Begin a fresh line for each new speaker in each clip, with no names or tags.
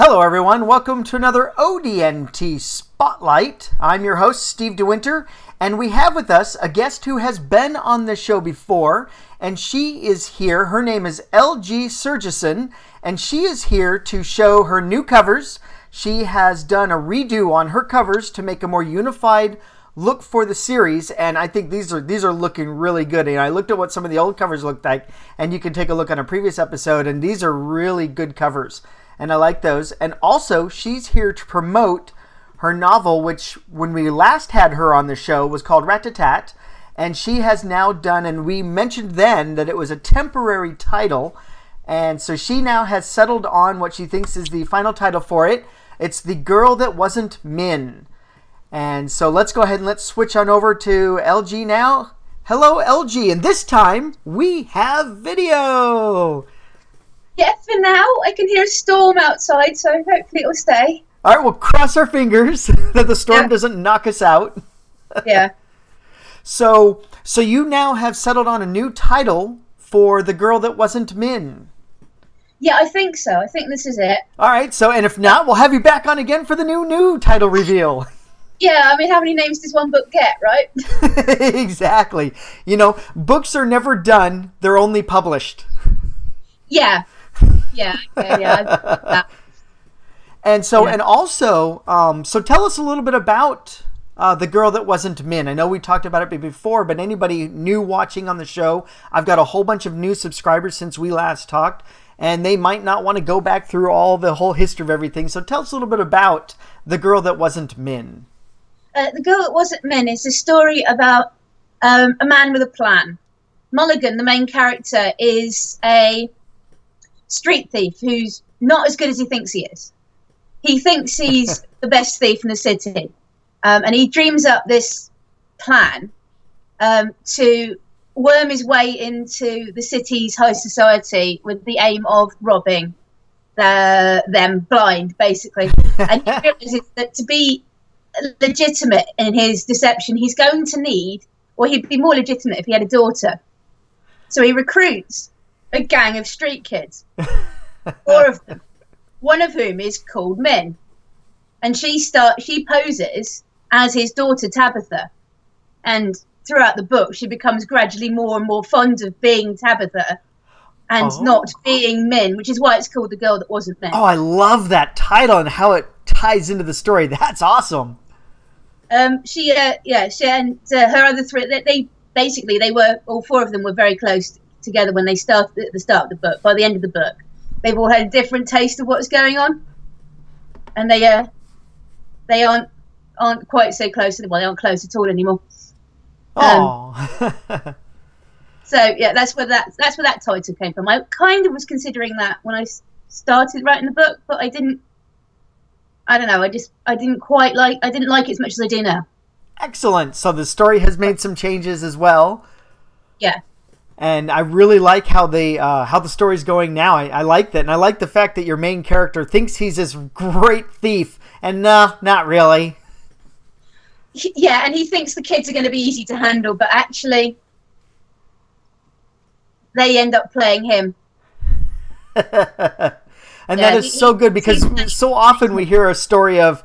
Hello, everyone. Welcome to another ODNT Spotlight. I'm your host, Steve DeWinter, and we have with us a guest who has been on the show before, and she is here. Her name is LG Surgeson, and she is here to show her new covers. She has done a redo on her covers to make a more unified look for the series, and I think these are looking really good. And I looked at what some of the old covers looked like, and you can take a look on a previous episode, and these are really good covers. And I like those. And also, she's here to promote her novel, which when we last had her on the show was called Rat-a-Tat. And she has now done, and we mentioned then that it was a temporary title. And so she now has settled on what she thinks is the final title for it. It's The Girl That Wasn't Min. And so let's go ahead and let's switch on over to LG now. Hello, LG. And this time we have video.
Yes, for now. I can hear a storm outside, so hopefully it'll stay.
All right, we'll cross our fingers that the storm doesn't knock us out.
Yeah.
So you now have settled on a new title for The Girl That Wasn't Min.
Yeah, I think so. I think this is it.
All right, and if not, we'll have you back on again for the new title reveal.
Yeah, I mean, how many names does one book get, right?
Exactly. You know, books are never done. They're only published.
Yeah. Yeah.
And also, so tell us a little bit about The Girl That Wasn't Min. I know we talked about it before, but anybody new watching on the show, I've got a whole bunch of new subscribers since we last talked, and they might not want to go back through the whole history of everything. So tell us a little bit about The Girl That Wasn't Min.
The Girl That Wasn't Min is a story about a man with a plan. Mulligan, the main character, is a street thief who's not as good as he thinks he is. He thinks he's the best thief in the city. And he dreams up this plan to worm his way into the city's high society with the aim of robbing them blind, basically. And he realizes that to be legitimate in his deception, he's going to need, or he'd be more legitimate if he had a daughter. So he recruits a gang of street kids, 4 of them, one of whom is called Min, and she poses as his daughter Tabitha, and throughout the book she becomes gradually more and more fond of being Tabitha and not being Min, which is why it's called The Girl That Wasn't Min.
Oh, I love that title and how it ties into the story. That's awesome.
She and her other 3, they were, all 4 of them were very close together when they started at the start of the book. By the end of the book, they've all had a different taste of what's going on, and they aren't quite so close. Well, they aren't close at all anymore. So yeah, that's where that title came from. I kind of was considering that when I started writing the book, but I didn't. I don't know. I didn't like it as much as I do now.
Excellent. So the story has made some changes as well.
Yeah.
And I really like how the story's going now. I like that. And I like the fact that your main character thinks he's this great thief. And no, not really.
Yeah, and he thinks the kids are going to be easy to handle. But actually, they end up playing him.
And that is so good because so often we hear a story of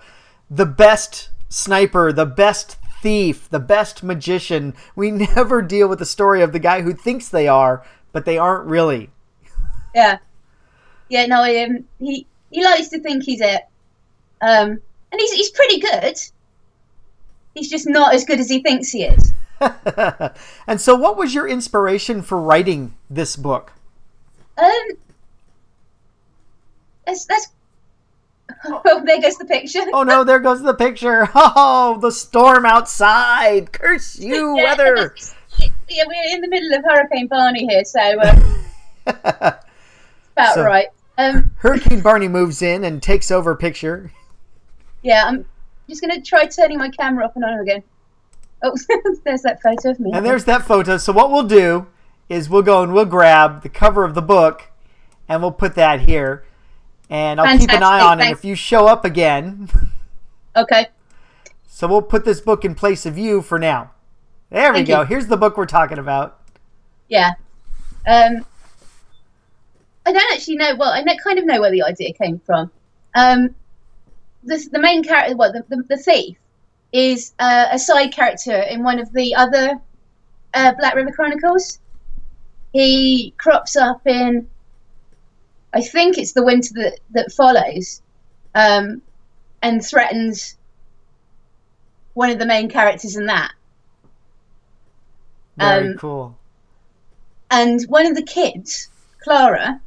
the best sniper, the best thief, the best magician. We never deal with the story of the guy who thinks they are, but they aren't really.
Yeah. Yeah, no, he likes to think he's it. And he's pretty good. He's just not as good as he thinks he is.
And so what was your inspiration for writing this book?
Oh, there goes the picture.
Oh no, there goes the picture. Oh, the storm outside. Curse you, weather.
Yeah, we're in the middle of Hurricane Barney here, so about right.
Hurricane Barney moves in and takes over picture.
Yeah, I'm just going to try turning my camera off and on again. Oh, there's that photo of me.
And there's that photo. So what we'll do is we'll go and we'll grab the cover of the book and we'll put that here. And I'll keep an eye on it if you show up again.
Okay.
So we'll put this book in place of you for now. There we go. Here's the book we're talking about.
Yeah. I don't actually know. Well, I kind of know where the idea came from. The main character, the thief, is a side character in one of the other Black River Chronicles. He crops up in, I think it's the winter that follows, and threatens one of the main characters in that.
Very cool.
And one of the kids, Clara,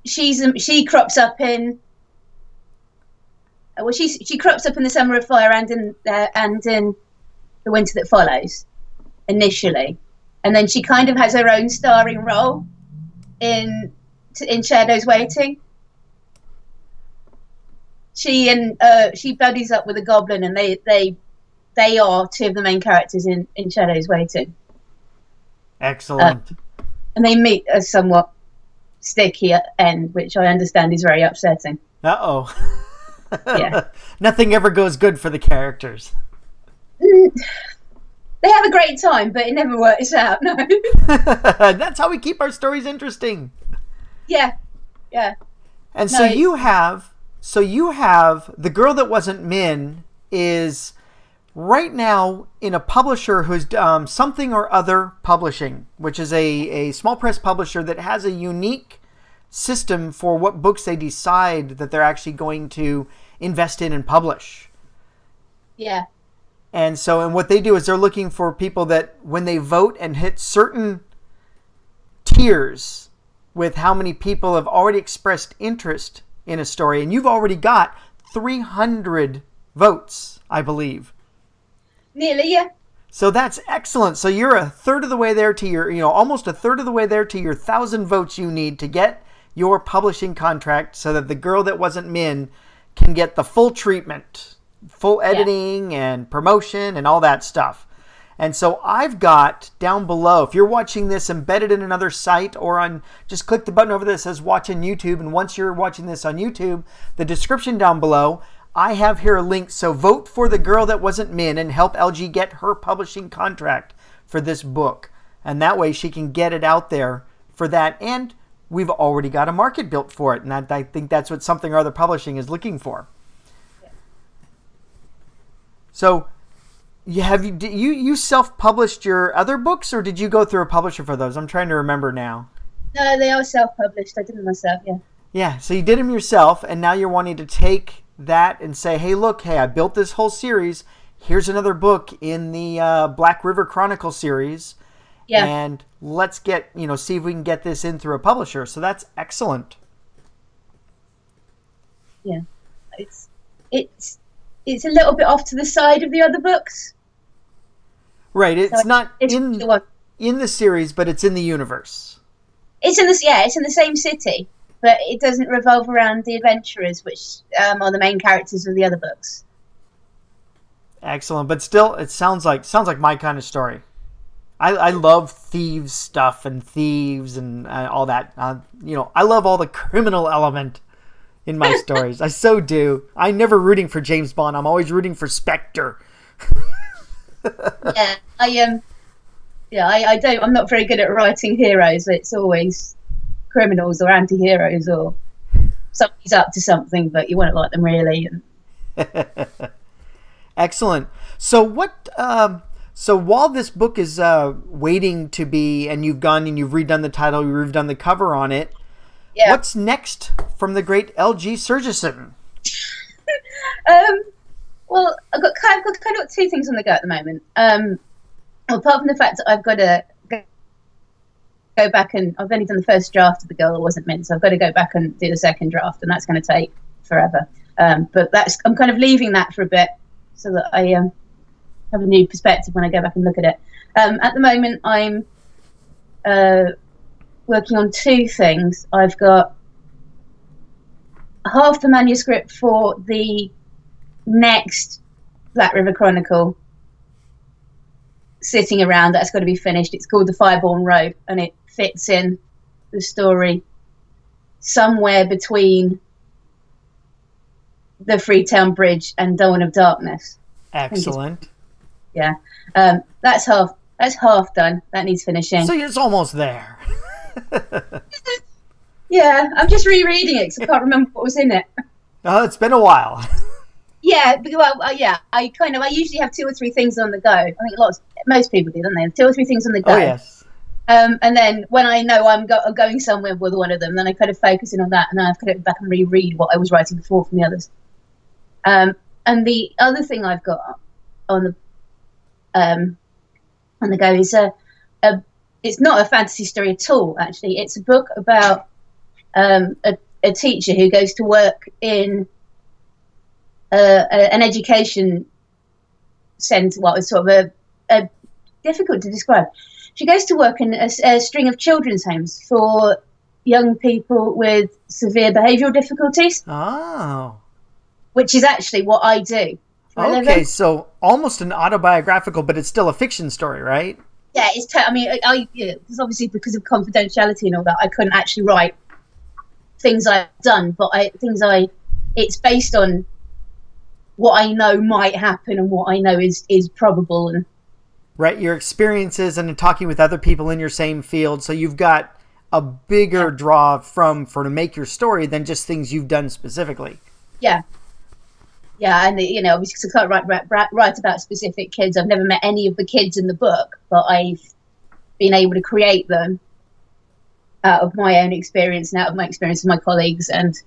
she crops up in. Well, she crops up in the Summer of Fire and in the winter that follows, initially, and then she kind of has her own starring role in Shadows Waiting. She buddies up with a goblin, and they are two of the main characters in Shadows Waiting.
Excellent.
And they meet a somewhat sticky end, which I understand is very upsetting.
Uh-oh.
Yeah.
Nothing ever goes good for the characters.
They have a great time, but it never works out, no.
That's how we keep our stories interesting.
Yeah.
And so you have The Girl That Wasn't Min is right now in a publisher who's Something or Other Publishing, which is a small press publisher that has a unique system for what books they decide that they're actually going to invest in and publish.
Yeah.
And what they do is they're looking for people that when they vote and hit certain tiers with how many people have already expressed interest in a story, and you've already got 300 votes, I believe.
Nearly, yeah.
So that's excellent. So you're a third of the way there to your, almost a third of the way there to your 1,000 votes you need to get your publishing contract so that The Girl That Wasn't Min can get the full treatment, full editing and promotion and all that stuff. And so I've got down below, if you're watching this embedded in another site or just click the button over there that says watch on YouTube. And once you're watching this on YouTube, the description down below, I have here a link. So vote for The Girl That Wasn't Min and help LG get her publishing contract for this book. And that way she can get it out there for that. And we've already got a market built for it. And I think that's what Something or Other Publishing is looking for. Yeah. So you self-published your other books, or did you go through a publisher for those? I'm trying to remember now.
No, they are self-published. I did them myself, yeah.
Yeah, so you did them yourself, and now you're wanting to take that and say, hey, look, I built this whole series. Here's another book in the Black River Chronicle series. Yeah. And let's get, see if we can get this in through a publisher. So that's excellent.
Yeah. It's a little bit off to the side of the other books.
Right. It's not in the series, but it's in the universe.
It's in the same city, but it doesn't revolve around the adventurers, which are the main characters of the other books.
Excellent. But still, it sounds like my kind of story. I love thieves stuff and thieves and all that. I love all the criminal element in my stories. I so do. I'm never rooting for James Bond. I'm always rooting for Spectre.
Yeah, I don't. I'm not very good at writing heroes. It's always criminals or anti-heroes or somebody's up to something, but you won't like them really.
Excellent. So what? So while this book is waiting to be, and you've gone and you've redone the title, you've redone the cover on it. Yeah. What's next from the great LG Surgeson?
Well, I've got kind of two things on the go at the moment. Apart from the fact that I've got to go back and I've only done the first draft of The Girl That Wasn't Min, so I've got to go back and do the second draft, and that's going to take forever. But I'm kind of leaving that for a bit so that I have a new perspective when I go back and look at it. At the moment, I'm working on two things. I've got half the manuscript for the next Black River Chronicle sitting around. That's got to be finished. It's called The Fireborn Road, and it fits in the story somewhere between the Freetown Bridge and Dawn of Darkness.
Excellent.
Yeah, that's half done. That needs finishing.
So it's almost there.
Yeah, I'm just rereading it because I can't remember what was in it.
Oh, it's been a while.
Yeah, well, yeah, I usually have two or three things on the go. I think most people do, don't they? Two or three things on the go.
Oh, yes.
And then when I know I'm going somewhere with one of them, then I kind of focus in on that, and then I kind of back and reread what I was writing before from the others. And the other thing I've got on the go is it's not a fantasy story at all. Actually, it's a book about a teacher who goes to work in an education centre. Well, it's sort of a difficult to describe. She goes to work in a string of children's homes for young people with severe behavioural difficulties.
Oh.
Which is actually what I do for a living.
Okay, so almost an autobiographical, but it's still a fiction story, right?
Yeah, I mean, it's obviously because of confidentiality and all that, I couldn't actually write things I've done, but it's based on what I know might happen and what I know is probable. And
right, your experiences and talking with other people in your same field, so you've got a bigger draw to make your story than just things you've done specifically.
Yeah, and obviously I can't write about specific kids. I've never met any of the kids in the book, but I've been able to create them out of my own experience and out of my experience with my colleagues. And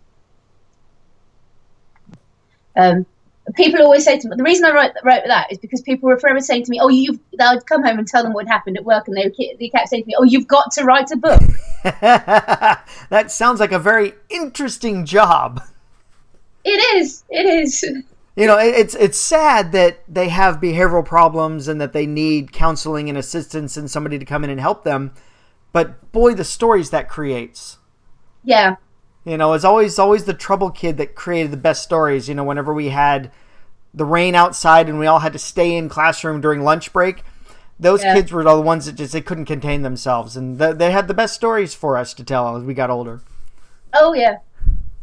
people always say to me, the reason I wrote that is because people were forever saying to me, I'd come home and tell them what happened at work, and they kept saying to me, oh, you've got to write a book.
That sounds like a very interesting job.
It is.
It's sad that they have behavioral problems and that they need counseling and assistance and somebody to come in and help them. But boy, the stories that creates.
Yeah.
It's always the trouble kid that created the best stories. Whenever we had the rain outside and we all had to stay in classroom during lunch break, those kids were the ones that they couldn't contain themselves. And they had the best stories for us to tell as we got older.
Oh, yeah.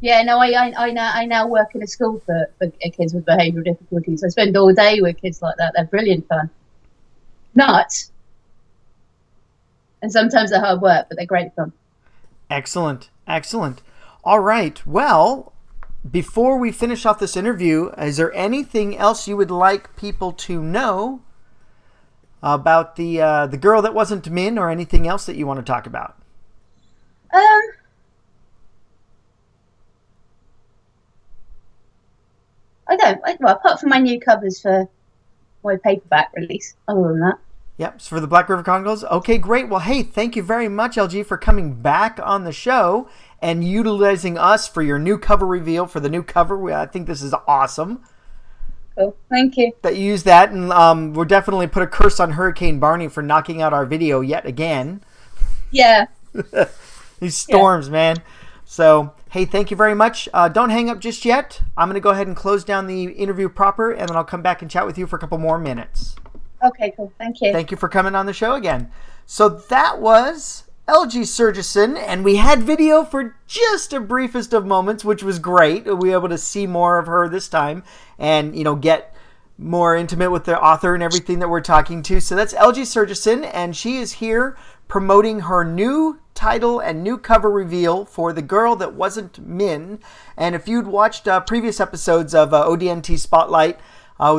Yeah, no, I now work in a school for kids with behavioural difficulties. I spend all day with kids like that. They're brilliant fun. Nuts. And sometimes they're hard work, but they're great fun.
Excellent. All right. Well, before we finish off this interview, is there anything else you would like people to know about the girl that wasn't Min, or anything else that you want to talk about?
I don't. Well, apart from my new covers for my paperback release. Other than that.
Yep, so for the Black River Chronicles. Okay, great. Well, hey, thank you very much, LG, for coming back on the show and utilizing us for your new cover reveal for the new cover. I think this is awesome.
Cool. Thank you.
That you use that, and we'll definitely put a curse on Hurricane Barney for knocking out our video yet again.
Yeah.
These storms, man. So, hey, thank you very much. Don't hang up just yet. I'm going to go ahead and close down the interview proper, and then I'll come back and chat with you for a couple more minutes.
Okay, cool. Thank you.
Thank you for coming on the show again. So that was LG Surgeson, and we had video for just a briefest of moments, which was great. We were able to see more of her this time and, get more intimate with the author and everything that we're talking to. So that's LG Surgeson, and she is here promoting her new title and new cover reveal for The Girl That Wasn't Min. And if you'd watched previous episodes of ODNT Spotlight,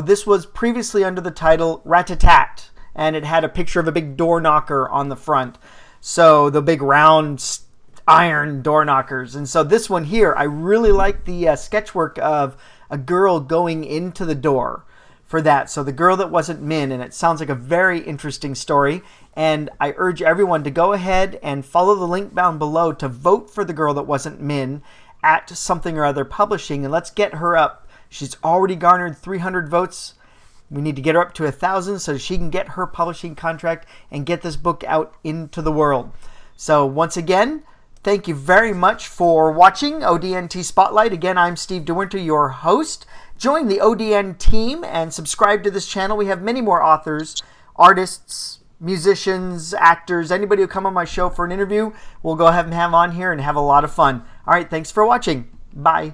this was previously under the title Rat-a-Tat, and it had a picture of a big door knocker on the front. So the big round iron door knockers. And so this one here, I really like the sketchwork of a girl going into the door for that. So The Girl That Wasn't Min, and it sounds like a very interesting story. And I urge everyone to go ahead and follow the link down below to vote for The Girl That Wasn't Min at Something or Other Publishing, and let's get her up. She's already garnered 300 votes. We need to get her up to 1,000 so she can get her publishing contract and get this book out into the world. So once again, thank you very much for watching ODNT Spotlight. Again, I'm Steve DeWinter, your host. Join the ODN team and subscribe to this channel. We have many more authors, artists, musicians, actors, anybody who come on my show for an interview, we'll go ahead and have on here and have a lot of fun. All right, thanks for watching. Bye.